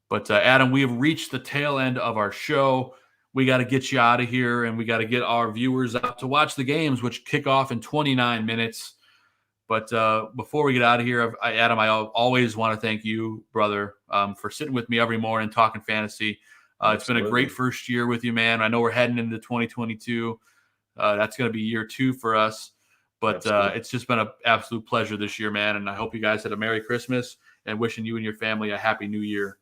But Adam, we have reached the tail end of our show. We got to get you out of here, and we got to get our viewers out to watch the games, which kick off in 29 minutes. But before we get out of here, Adam, I always want to thank you, brother, for sitting with me every morning talking fantasy. It's been a great first year with you, man. I know we're heading into 2022. That's going to be year 2 for us. But it's just been an absolute pleasure this year, man. And I hope you guys had a Merry Christmas and wishing you and your family a Happy New Year.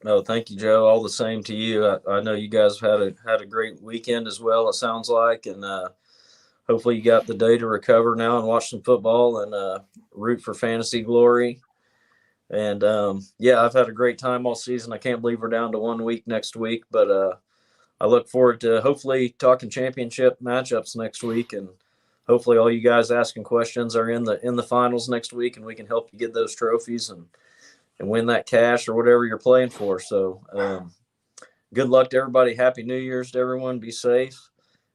No, thank you, Joe. All the same to you. I know you guys had a great weekend as well, it sounds like. And hopefully you got the day to recover now and watch some football and root for fantasy glory. And, I've had a great time all season. I can't believe we're down to 1 week next week. But I look forward to hopefully talking championship matchups next week. And hopefully all you guys asking questions are in the finals next week, and we can help you get those trophies and win that cash or whatever you're playing for. So good luck to everybody. Happy New Year's to everyone. Be safe.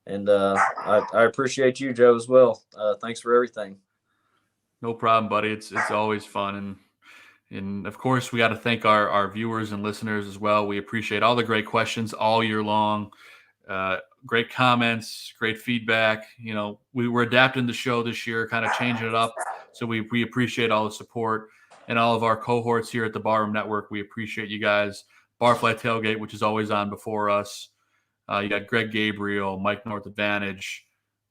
And I appreciate you, Joe, as well. Thanks for everything. No problem, buddy. It's always fun. And of course, we got to thank our viewers and listeners as well. We appreciate all the great questions all year long. Great comments, great feedback. You know, we were adapting the show this year, kind of changing it up. So we appreciate all the support and all of our cohorts here at the Barroom Network. We appreciate you guys. Barfly Tailgate, which is always on before us. You got Greg Gabriel, Mike North Advantage,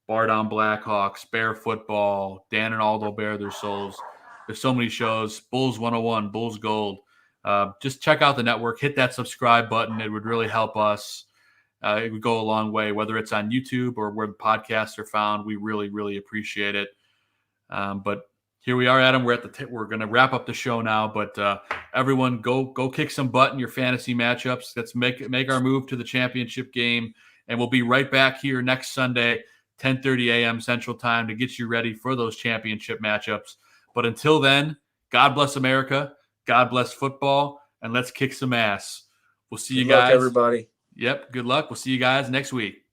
Bar Down Blackhawks, Bear Football, Dan and Aldo Bear Their Souls. There's so many shows. Bulls 101, Bulls Gold. Just check out the network. Hit that subscribe button. It would really help us. It would go a long way, whether it's on YouTube or where the podcasts are found. We really, really appreciate it. But here we are, Adam. We're we're going to wrap up the show now. But everyone, go kick some butt in your fantasy matchups. Let's make our move to the championship game, and we'll be right back here next Sunday, 10:30 a.m. Central Time, to get you ready for those championship matchups. But until then, God bless America, God bless football, and let's kick some ass. We'll see you guys. Good luck, everybody. Yep, good luck. We'll see you guys next week.